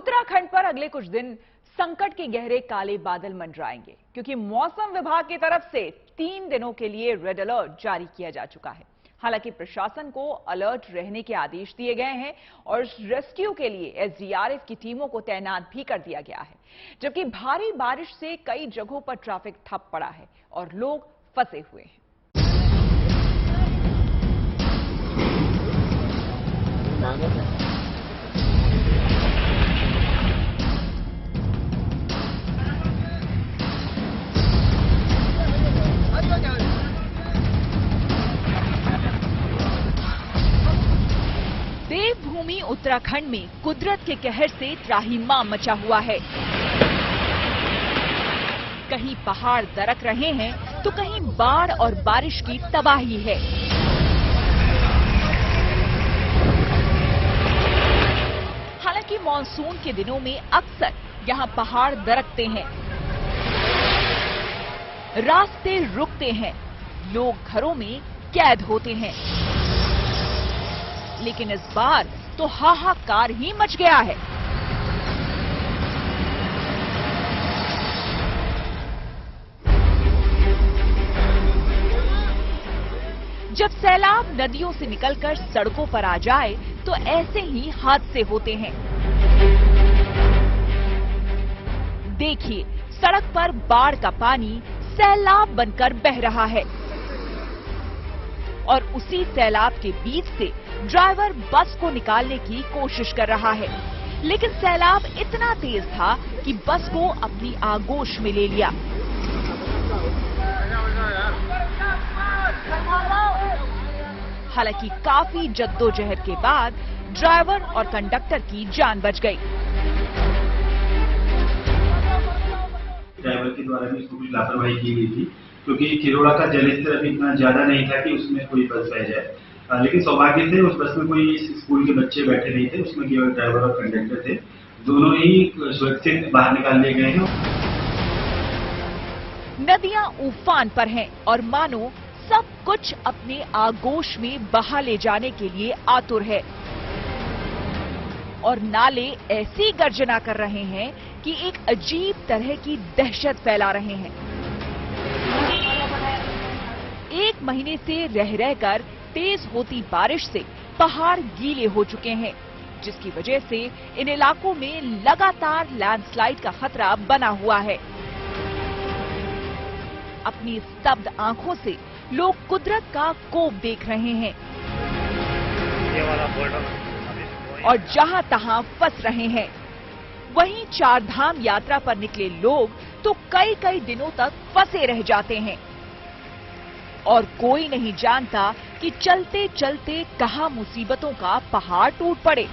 उत्तराखंड पर अगले कुछ दिन संकट के गहरे काले बादल मंडराएंगे, क्योंकि मौसम विभाग की तरफ से 3 दिनों के लिए रेड अलर्ट जारी किया जा चुका है। हालांकि प्रशासन को अलर्ट रहने के आदेश दिए गए हैं और रेस्क्यू के लिए एसडीआरएफ की टीमों को तैनात भी कर दिया गया है। जबकि भारी बारिश से कई जगहों पर ट्रैफिक ठप पड़ा है और लोग फंसे हुए हैं। देवभूमि उत्तराखंड में कुदरत के कहर से त्राहिमाम मचा हुआ है। कहीं पहाड़ दरक रहे हैं तो कहीं बाढ़ और बारिश की तबाही है। हालांकि मॉनसून के दिनों में अक्सर यहां पहाड़ दरकते हैं, रास्ते रुकते हैं, लोग घरों में कैद होते हैं। लेकिन इस बार तो हाहाकार ही मच गया है। जब सैलाब नदियों से निकलकर सड़कों पर आ जाए तो ऐसे ही हादसे होते हैं। देखिए, सड़क पर बाढ़ का पानी सैलाब बनकर बह रहा है और उसी सैलाब के बीच से ड्राइवर बस को निकालने की कोशिश कर रहा है, लेकिन सैलाब इतना तेज था कि बस को अपनी आगोश में ले लिया। हालांकि काफी जद्दोजहद के बाद ड्राइवर और कंडक्टर की जान बच गई। ड्राइवर के द्वारा भी कुछ लापरवाही की गई थी, क्योंकि खिरोड़ा का जलस्तर अभी इतना ज्यादा नहीं था कि उसमें कोई बस बह जाए। लेकिन सौभाग्य से उस बस में कोई स्कूल के बच्चे बैठे नहीं थे, उसमें केवल ड्राइवर और कंडक्टर थे। दोनों ही सुरक्षित बाहर निकाल लिए गए हैं। नदियां उफान पर हैं और मानो सब कुछ अपने आगोश में बहा ले जाने के लिए आतुर है और नाले ऐसी गर्जना कर रहे हैं कि एक अजीब तरह की दहशत फैला रहे हैं। 1 महीने से रह रहकर तेज होती बारिश से पहाड़ गीले हो चुके हैं, जिसकी वजह से इन इलाकों में लगातार लैंडस्लाइड का खतरा बना हुआ है। अपनी स्तब्ध आंखों से लोग कुदरत का कोप देख रहे हैं और जहां तहां फंस रहे हैं। वहीं 4 धाम यात्रा पर निकले लोग तो कई कई दिनों तक फंसे रह जाते हैं और कोई नहीं जानता कि चलते चलते कहां मुसीबतों का पहाड़ टूट पड़े।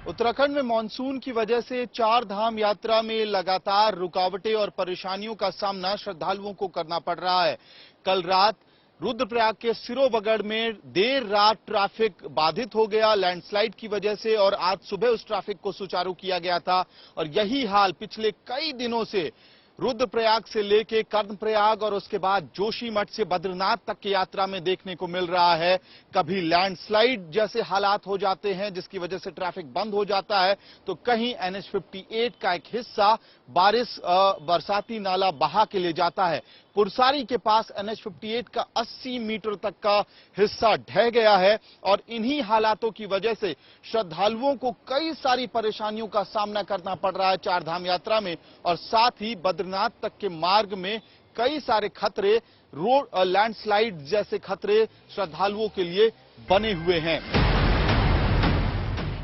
उत्तराखंड में मानसून की वजह से 4 धाम यात्रा में लगातार रुकावटें और परेशानियों का सामना श्रद्धालुओं को करना पड़ रहा है। कल रात रुद्रप्रयाग के सिरोबगढ़ में देर रात ट्रैफिक बाधित हो गया लैंडस्लाइड की वजह से और आज सुबह उस ट्रैफिक को सुचारू किया गया था और यही हाल पिछले कई दिनों से रुद्रप्रयाग से लेके कर्णप्रयाग और उसके बाद जोशीमठ से बद्रीनाथ तक की यात्रा में देखने को मिल रहा है। कभी लैंडस्लाइड जैसे हालात हो जाते हैं जिसकी वजह से ट्रैफिक बंद हो जाता है, तो कहीं NH-58 का एक हिस्सा बरसाती नाला बहा के ले जाता है। पुरसारी के पास NH-58 का 80 मीटर तक का हिस्सा ढह गया है और इन्हीं हालातों की वजह से श्रद्धालुओं को कई सारी परेशानियों का सामना करना पड़ रहा है 4 धाम यात्रा में और साथ ही बद्रीनाथ तक के मार्ग में कई सारे खतरे, रोड लैंडस्लाइड जैसे खतरे श्रद्धालुओं के लिए बने हुए हैं।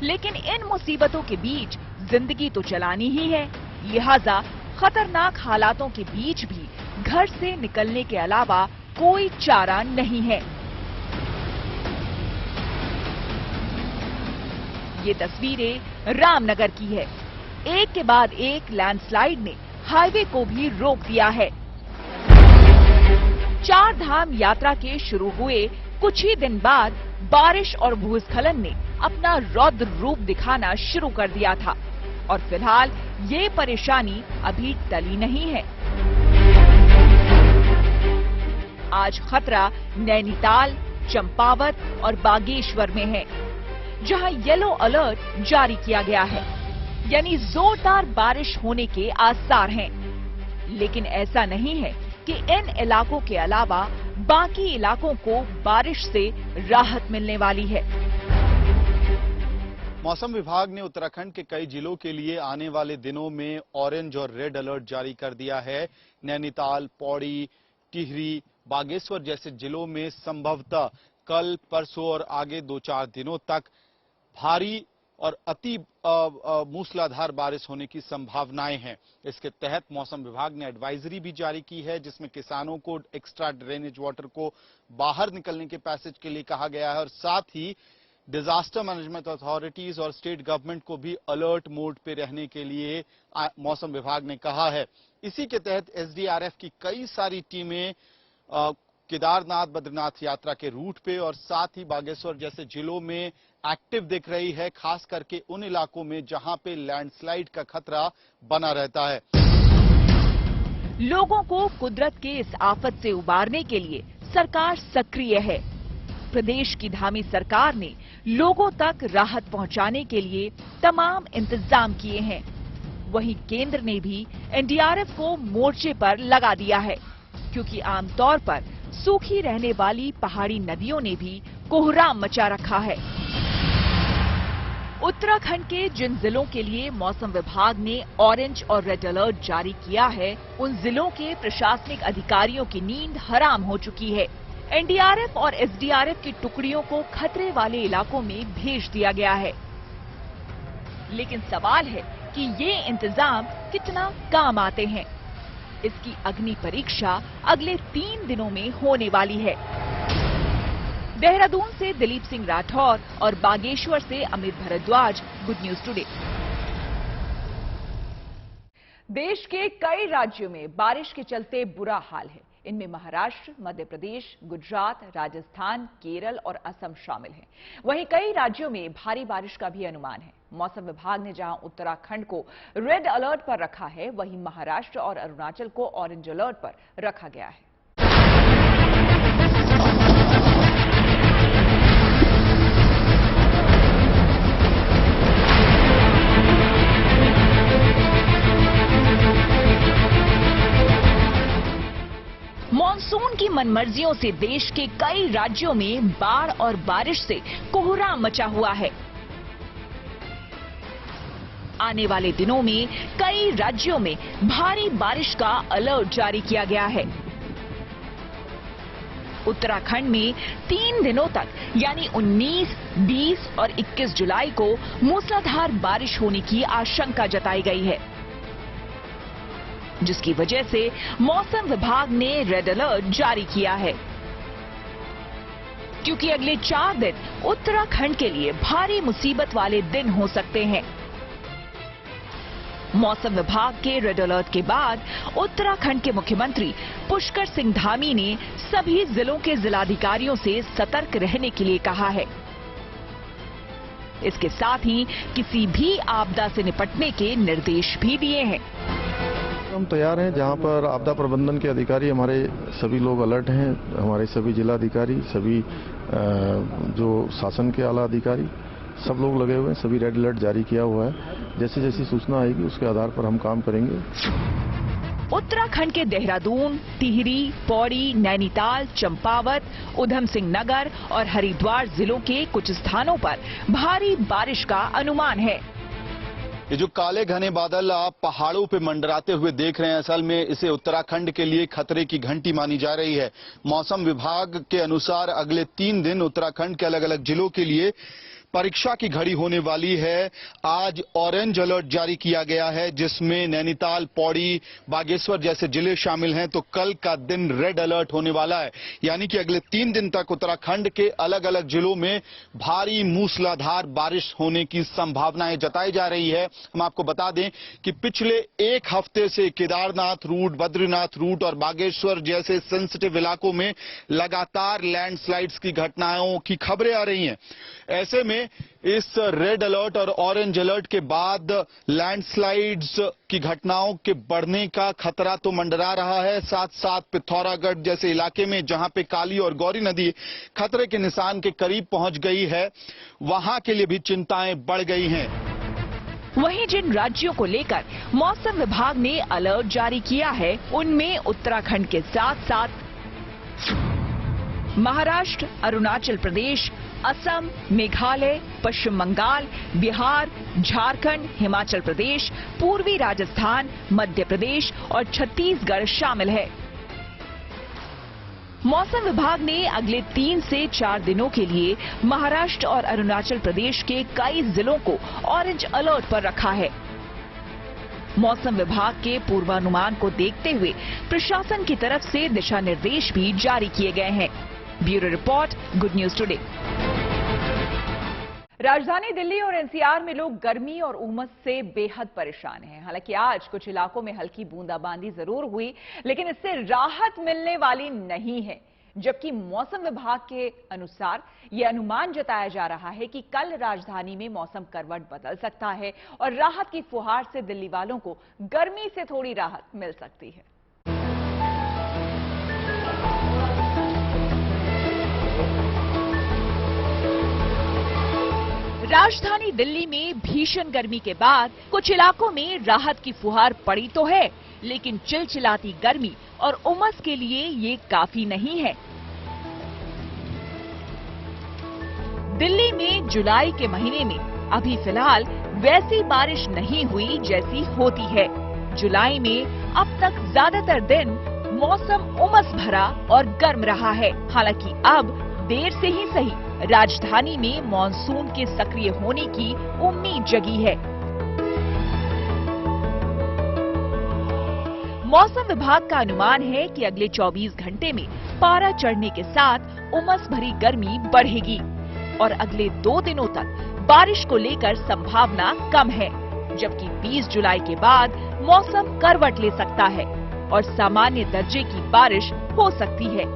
लेकिन इन मुसीबतों के बीच जिंदगी तो चलानी ही है, लिहाजा खतरनाक हालातों के बीच भी घर से निकलने के अलावा कोई चारा नहीं है। ये तस्वीरें रामनगर की है। एक के बाद एक लैंडस्लाइड ने हाईवे को भी रोक दिया है। 4 धाम यात्रा के शुरू हुए कुछ ही दिन बाद बारिश और भूस्खलन ने अपना रौद्र रूप दिखाना शुरू कर दिया था और फिलहाल ये परेशानी अभी टली नहीं है। आज खतरा नैनीताल, चंपावत और बागेश्वर में है, जहां येलो अलर्ट जारी किया गया है। यानी जोरदार बारिश होने के आसार हैं। लेकिन ऐसा नहीं है कि इन इलाकों के अलावा बाकी इलाकों को बारिश से राहत मिलने वाली है। मौसम विभाग ने उत्तराखंड के कई जिलों के लिए आने वाले दिनों में ऑरेंज और रेड अलर्ट जारी कर दिया है। नैनीताल, पौड़ी, टिहरी, बागेश्वर जैसे जिलों में संभवतः कल, परसों और आगे 2-4 दिनों तक भारी और अति मूसलाधार बारिश होने की संभावनाएं हैं। इसके तहत मौसम विभाग ने एडवाइजरी भी जारी की है, जिसमें किसानों को एक्स्ट्रा ड्रेनेज वाटर को बाहर निकलने के पैसेज के लिए कहा गया है और साथ ही डिजास्टर मैनेजमेंट अथॉरिटीज और स्टेट गवर्नमेंट को भी अलर्ट मोड पे रहने के लिए मौसम विभाग ने कहा है। इसी के तहत एसडीआरएफ की कई सारी टीमें केदारनाथ, बद्रीनाथ यात्रा के रूट पे और साथ ही बागेश्वर जैसे जिलों में एक्टिव दिख रही है, खास करके उन इलाकों में जहां पे लैंडस्लाइड का खतरा बना रहता है। लोगों को कुदरत के इस आफत से उबारने के लिए सरकार सक्रिय है। प्रदेश की धामी सरकार ने लोगों तक राहत पहुंचाने के लिए तमाम इंतजाम किए हैं। वहीं केंद्र ने भी एनडीआरएफ को मोर्चे पर लगा दिया है, क्योंकि आमतौर पर सूखी रहने वाली पहाड़ी नदियों ने भी कोहराम मचा रखा है। उत्तराखंड के जिन जिलों के लिए मौसम विभाग ने ऑरेंज और रेड अलर्ट जारी किया है, उन जिलों के प्रशासनिक अधिकारियों की नींद हराम हो चुकी है। एनडीआरएफ और एसडीआरएफ की टुकड़ियों को खतरे वाले इलाकों में भेज दिया गया है। लेकिन सवाल है कि ये इंतजाम कितना काम आते हैं। इसकी अग्नि परीक्षा अगले 3 दिनों में होने वाली है। देहरादून से दिलीप सिंह राठौर और बागेश्वर से Amit Bhardwaj, good news today. देश के कई राज्यों में बारिश के चलते बुरा हाल है। इनमें महाराष्ट्र, मध्य प्रदेश, गुजरात, राजस्थान, केरल और असम शामिल हैं। वहीं कई राज्यों में भारी बारिश का भी अनुमान है। मौसम विभाग ने जहां उत्तराखंड को रेड अलर्ट पर रखा है, वहीं महाराष्ट्र और अरुणाचल को ऑरेंज अलर्ट पर रखा गया है। मानसून की मनमर्जियों से देश के कई राज्यों में बाढ़ और बारिश से कोहराम मचा हुआ है। आने वाले दिनों में कई राज्यों में भारी बारिश का अलर्ट जारी किया गया है। उत्तराखंड में 3 दिनों तक यानी 19, 20 और 21 जुलाई को मूसलाधार बारिश होने की आशंका जताई गई है, जिसकी वजह से मौसम विभाग ने रेड अलर्ट जारी किया है। क्योंकि अगले 4 दिन उत्तराखंड के लिए भारी मुसीबत वाले दिन हो सकते हैं। मौसम विभाग के रेड अलर्ट के बाद उत्तराखंड के मुख्यमंत्री पुष्कर सिंह धामी ने सभी जिलों के जिलाधिकारियों से सतर्क रहने के लिए कहा है। इसके साथ ही किसी भी आपदा से निपटने के निर्देश भी दिए हैं। हम तैयार हैं। जहां पर आपदा प्रबंधन के अधिकारी हमारे सभी लोग अलर्ट हैं। हमारे सभी जिलाधिकारी, सभी जो शासन के आला अधिकारी, सब लोग लगे हुए हैं। सभी रेड अलर्ट जारी किया हुआ है। जैसी जैसी सूचना आएगी उसके आधार पर हम काम करेंगे। उत्तराखंड के देहरादून, टिहरी, पौड़ी, नैनीताल, चंपावत, उधम सिंह नगर और हरिद्वार जिलों के कुछ स्थानों पर भारी बारिश का अनुमान है। ये जो काले घने बादल आप पहाड़ों पे मंडराते हुए देख रहे हैं, असल में इसे उत्तराखंड के लिए खतरे की घंटी मानी जा रही है। मौसम विभाग के अनुसार अगले 3 दिन उत्तराखंड के अलग अलग जिलों के लिए परीक्षा की घड़ी होने वाली है। आज ऑरेंज अलर्ट जारी किया गया है, जिसमें नैनीताल, पौड़ी, बागेश्वर जैसे जिले शामिल हैं। तो कल का दिन रेड अलर्ट होने वाला है, यानी कि अगले 3 दिन तक उत्तराखंड के अलग अलग जिलों में भारी मूसलाधार बारिश होने की संभावनाएं जताई जा रही है। हम आपको बता दें कि पिछले 1 हफ्ते से केदारनाथ रूट, बद्रीनाथ रूट और बागेश्वर जैसे सेंसिटिव इलाकों में लगातार लैंडस्लाइड्स की घटनाओं की खबरें आ रही हैं। ऐसे में इस रेड अलर्ट और ऑरेंज अलर्ट के बाद लैंडस्लाइड्स की घटनाओं के बढ़ने का खतरा तो मंडरा रहा है। साथ साथ पिथौरागढ़ जैसे इलाके में जहां पे काली और गौरी नदी खतरे के निशान के करीब पहुंच गई है, वहां के लिए भी चिंताएं बढ़ गई हैं। वहीं जिन राज्यों को लेकर मौसम विभाग ने अलर्ट जारी किया है, उनमें उत्तराखंड के साथ साथ महाराष्ट्र, अरुणाचल प्रदेश, असम, मेघालय, पश्चिम बंगाल, बिहार, झारखंड, हिमाचल प्रदेश, पूर्वी राजस्थान, मध्य प्रदेश और छत्तीसगढ़ शामिल है। मौसम विभाग ने अगले 3 से 4 दिनों के लिए महाराष्ट्र और अरुणाचल प्रदेश के कई जिलों को ऑरेंज अलर्ट पर रखा है। मौसम विभाग के पूर्वानुमान को देखते हुए प्रशासन की तरफ से दिशा निर्देश भी जारी किए गए हैं। Bureau report, good news today. राजधानी दिल्ली और एनसीआर में लोग गर्मी और उमस से बेहद परेशान हैं। हालांकि आज कुछ इलाकों में हल्की बूंदाबांदी जरूर हुई, लेकिन इससे राहत मिलने वाली नहीं है। जबकि मौसम विभाग के अनुसार यह अनुमान जताया जा रहा है कि कल राजधानी में मौसम करवट बदल सकता है और राहत की फुहार से दिल्ली वालों को गर्मी से थोड़ी राहत मिल सकती है। राजधानी दिल्ली में भीषण गर्मी के बाद कुछ इलाकों में राहत की फुहार पड़ी तो है, लेकिन चिलचिलाती गर्मी और उमस के लिए ये काफी नहीं है। दिल्ली में जुलाई के महीने में अभी फिलहाल वैसी बारिश नहीं हुई जैसी होती है। जुलाई में अब तक ज्यादातर दिन मौसम उमस भरा और गर्म रहा है। हालांकि अब देर से ही सही राजधानी में मॉनसून के सक्रिय होने की उम्मीद जगी है। मौसम विभाग का अनुमान है कि अगले 24 घंटे में पारा चढ़ने के साथ उमस भरी गर्मी बढ़ेगी और अगले 2 दिनों तक बारिश को लेकर संभावना कम है। जबकि 20 जुलाई के बाद मौसम करवट ले सकता है और सामान्य दर्जे की बारिश हो सकती है।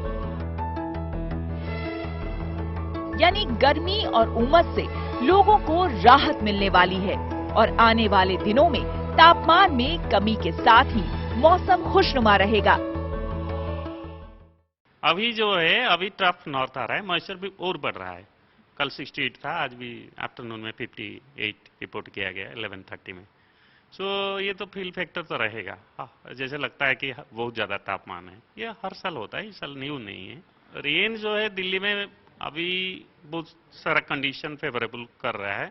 यानी गर्मी और उमस से लोगों को राहत मिलने वाली है और आने वाले दिनों में तापमान में कमी के साथ ही मौसम खुशनुमा रहेगा। अभी जो है अभी ट्रफ नॉर्थ आ रहा है, मॉइस्चर भी और बढ़ रहा है। कल 68 था, आज भी आफ्टरनून में 58 रिपोर्ट किया गया 11:30 में। सो ये तो फील फैक्टर तो रहेगा। जैसे लगता है कि बहुत ज्यादा तापमान है, ये हर साल होता है, इस साल न्यू नहीं है। रेन जो है दिल्ली में अभी बहुत सारा कंडीशन फेवरेबल कर रहा है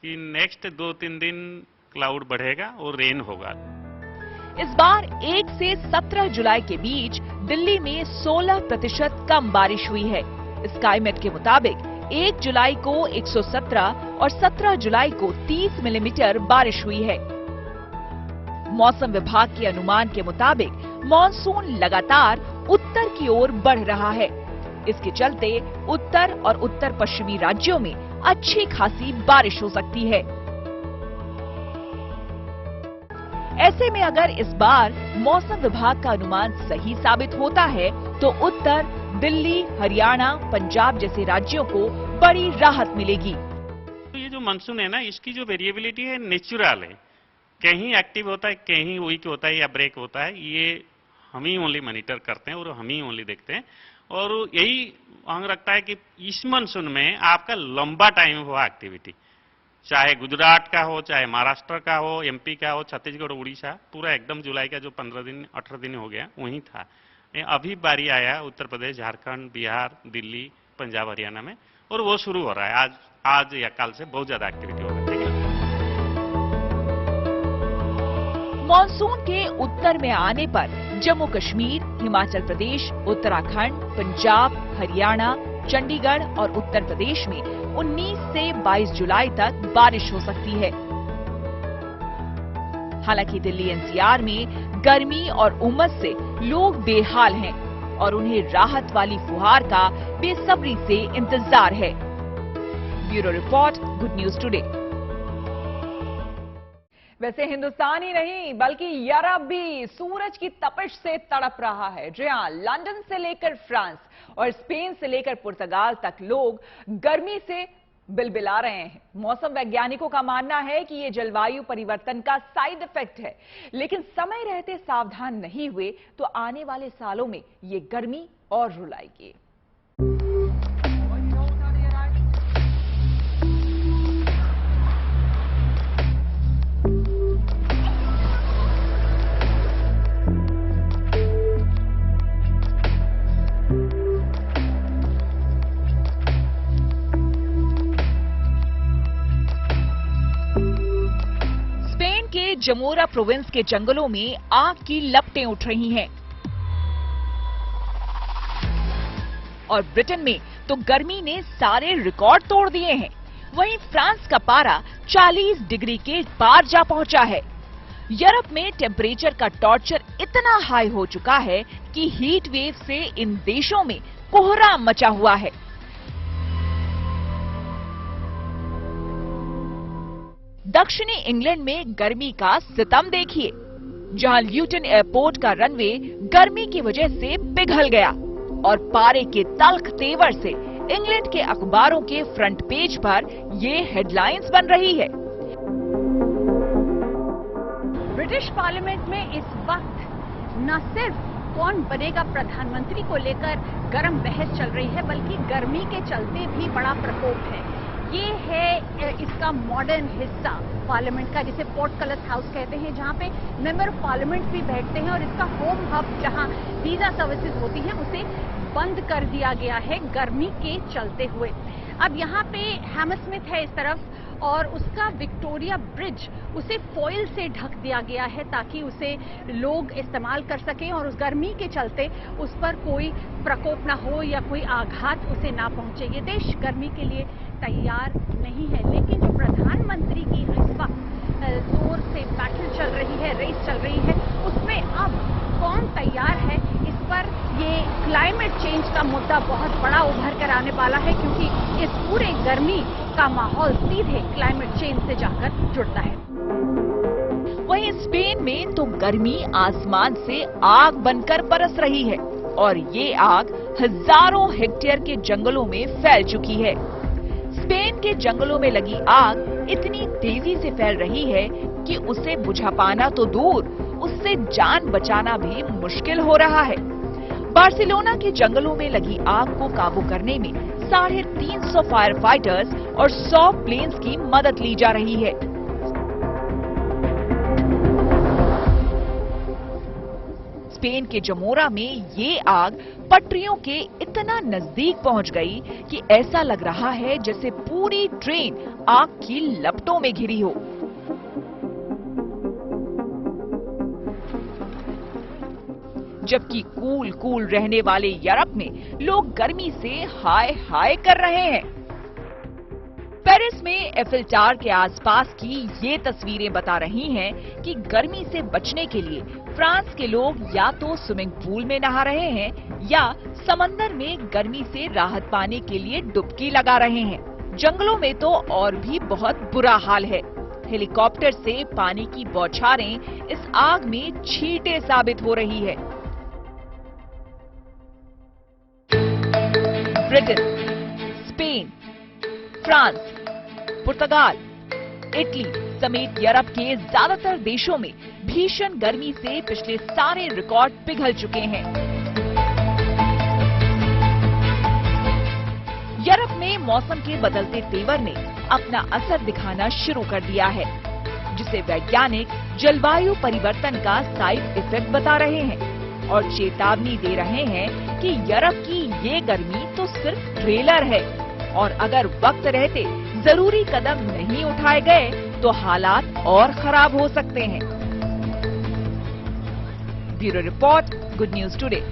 कि नेक्स्ट 2-3 दिन क्लाउड बढ़ेगा और रेन होगा। इस बार 1 से 17 जुलाई के बीच दिल्ली में 16% कम बारिश हुई है। स्काईमेट के मुताबिक 1 जुलाई को 117 और 17 जुलाई को 30 मिलीमीटर बारिश हुई है। मौसम विभाग के अनुमान के मुताबिक मॉनसून लगातार उत्तर की ओर बढ़ रहा है। इसके चलते उत्तर और उत्तर पश्चिमी राज्यों में अच्छी खासी बारिश हो सकती है। ऐसे में अगर इस बार मौसम विभाग का अनुमान सही साबित होता है तो उत्तर, दिल्ली, हरियाणा, पंजाब जैसे राज्यों को बड़ी राहत मिलेगी। तो ये जो मानसून है ना, इसकी जो वेरिएबिलिटी है नेचुरल है। कहीं एक्टिव होता है, कहीं वीक होता है या ब्रेक होता है, ये हम ही ओनली मॉनिटर करते हैं और हम ही ओनली देखते हैं। और यही हमें लगता है कि इस मानसून में आपका लंबा टाइम हुआ एक्टिविटी, चाहे गुजरात का हो, चाहे महाराष्ट्र का हो, एमपी का हो, छत्तीसगढ़, उड़ीसा, पूरा एकदम जुलाई का जो 15 दिन 18 दिन हो गया वहीं था। अभी बारी आया उत्तर प्रदेश, झारखंड, बिहार, दिल्ली, पंजाब, हरियाणा में, और वो शुरू हो रहा है आज या कल से बहुत ज्यादा एक्टिविटी होगा। ठीक है। मॉनसून के उत्तर में आने पर जम्मू कश्मीर, हिमाचल प्रदेश, उत्तराखंड, पंजाब, हरियाणा, चंडीगढ़ और उत्तर प्रदेश में 19 से 22 जुलाई तक बारिश हो सकती है। हालांकि दिल्ली एनसीआर में गर्मी और उमस से लोग बेहाल हैं और उन्हें राहत वाली फुहार का बेसब्री से इंतजार है। Bureau report, good news today. वैसे हिंदुस्तान ही नहीं बल्कि यूरोप भी सूरज की तपिश से तड़प रहा है। जी हां, लंदन से लेकर फ्रांस और स्पेन से लेकर पुर्तगाल तक लोग गर्मी से बिलबिला रहे हैं। मौसम वैज्ञानिकों का मानना है कि ये जलवायु परिवर्तन का साइड इफेक्ट है, लेकिन समय रहते सावधान नहीं हुए तो आने वाले सालों में ये गर्मी और रुलाएगी। में जमोरा प्रोविंस के जंगलों में आग की लपटें उठ रही हैं और ब्रिटेन में तो गर्मी ने सारे रिकॉर्ड तोड़ दिए हैं। वहीं फ्रांस का पारा 40 डिग्री के पार जा पहुंचा है। यूरोप में टेम्परेचर का टॉर्चर इतना हाई हो चुका है कि हीट वेव से इन देशों में कोहराम मचा हुआ है। दक्षिणी इंग्लैंड में गर्मी का सितम देखिए, जहां ल्यूटन एयरपोर्ट का रनवे गर्मी की वजह से पिघल गया और पारे के तल्ख तेवर से इंग्लैंड के अखबारों के फ्रंट पेज पर ये हेडलाइंस बन रही है। ब्रिटिश पार्लियामेंट में इस वक्त न सिर्फ कौन बनेगा प्रधानमंत्री को लेकर गर्म बहस चल रही है, बल्कि गर्मी के चलते भी बड़ा प्रकोप है। ये है इसका मॉडर्न हिस्सा पार्लियामेंट का, जिसे पोर्टकलस हाउस कहते हैं, जहां पे मेंबर ऑफ पार्लियामेंट भी बैठते हैं, और इसका होम हब जहां वीजा सर्विसेज होती हैं उसे बंद कर दिया गया है गर्मी के चलते हुए। अब यहाँ पे हैमरस्मिथ है इस तरफ, और उसका विक्टोरिया ब्रिज उसे फॉइल से ढक दिया गया है ताकि उसे लोग इस्तेमाल कर सकें और उस गर्मी के चलते उस पर कोई प्रकोप ना हो या कोई आघात उसे ना पहुंचे। ये देश गर्मी के लिए तैयार नहीं है, लेकिन जो प्रधानमंत्री की इस वक्त जोर से बैटल चल रही है, रेस चल रही है, उसमें अब कौन तैयार है, इस पर ये क्लाइमेट चेंज का मुद्दा बहुत बड़ा उभर कर आने वाला है, क्योंकि इस पूरे गर्मी का माहौल सीधे क्लाइमेट चेंज से जाकर जुड़ता है। वहीं स्पेन में तो गर्मी आसमान से आग बनकर बरस रही है और ये आग हजारों हेक्टेयर के जंगलों में फैल चुकी है। स्पेन के जंगलों में लगी आग इतनी तेजी से फैल रही है कि उसे बुझा पाना तो दूर, उससे जान बचाना भी मुश्किल हो रहा है। बार्सिलोना के जंगलों में लगी आग को काबू करने में 350 फायर फाइटर्स और 100 प्लेन्स की मदद ली जा रही है। स्पेन के जमोरा में ये आग पटरियों के इतना नजदीक पहुंच गई कि ऐसा लग रहा है जैसे पूरी ट्रेन आग की लपटों में घिरी हो। जबकि कूल रहने वाले यूरोप में लोग गर्मी से हाय हाय कर रहे हैं। पेरिस में एफिल टावर के आसपास की ये तस्वीरें बता रही हैं कि गर्मी से बचने के लिए फ्रांस के लोग या तो स्विमिंग पूल में नहा रहे हैं या समंदर में गर्मी से राहत पाने के लिए डुबकी लगा रहे हैं। जंगलों में तो और भी बहुत बुरा हाल है। हेलीकॉप्टर से पानी की बौछारें इस आग में छींटे साबित हो रही है। ब्रिटेन, स्पेन, फ्रांस, पुर्तगाल, इटली समेत यूरोप के ज्यादातर देशों में भीषण गर्मी से पिछले सारे रिकॉर्ड पिघल चुके हैं। यूरोप में मौसम के बदलते तेवर ने अपना असर दिखाना शुरू कर दिया है, जिसे वैज्ञानिक जलवायु परिवर्तन का साइड इफेक्ट बता रहे हैं और चेतावनी दे रहे हैं कि यूरोप की ये गर्मी तो सिर्फ ट्रेलर है और अगर वक्त रहते जरूरी कदम नहीं उठाए गए तो हालात और खराब हो सकते हैं। Bureau report, good news today.